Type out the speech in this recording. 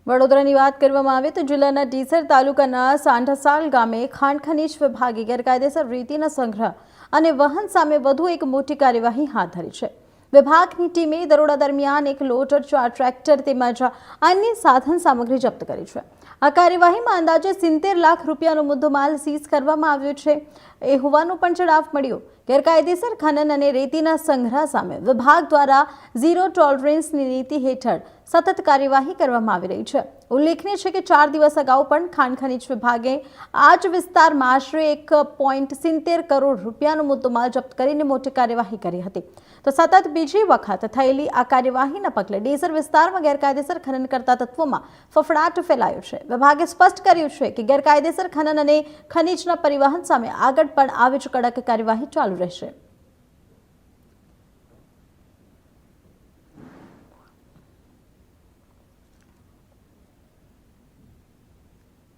વડોદરાની વાત કરવામાં આવે તો જિલ્લાના ડીસર તાલુકાના સાંઢસાલ ગામે ખાણ ખનીજ વિભાગે ગેરકાયદેસર રેતીના સંગ્રહ અને વહન સામે વધુ એક મોટી કાર્યવાહી હાથ ધરી છે। વિભાગની ટીમે દરોડા દરમિયાન એક લોડર, 4 ટ્રેક્ટર તેમજ અન્ય સાધન સામગ્રી જપ્ત કરી છે। આ કાર્યવાહીમાં અંદાજે 70 લાખ રૂપિયાનો મુદ્દામાલ સીઝ કરવામાં આવ્યો છે એ હોવાનો પણ જણાવ મળ્યો। ગેરકાયદેસર ખનન અને રેતીના સંગ્રહ સામે વિભાગ દ્વારા ઝીરો ટોલરન્સની નીતિ હેઠળ સતત કાર્યવાહી કરવામાં આવી રહી છે। ઉલ્લેખનીય છે કે 4 દિવસ અગાઉ પણ ખાણ ખનીજ વિભાગે આ જ વિસ્તારમાં આશરે 1.70 કરોડ રૂપિયાનો મુદ્દામાલ જપ્ત કરીને મોટી કાર્યવાહી કરી હતી। તો સતત બીજી વખત થયેલી આ કાર્યવાહીના પગલે ડીસર વિસ્તારમાં ગેરકાયદેસર ખનન કરતા તત્વોમાં ફફડાટ ફેલાયો છે। વિભાગે સ્પષ્ટ કર્યું છે કે ગેરકાયદેસર ખનન અને ખનીજના પરિવહન સામે આગળ પણ આવી જ કડક કાર્યવાહી ચાલુ રહેશે।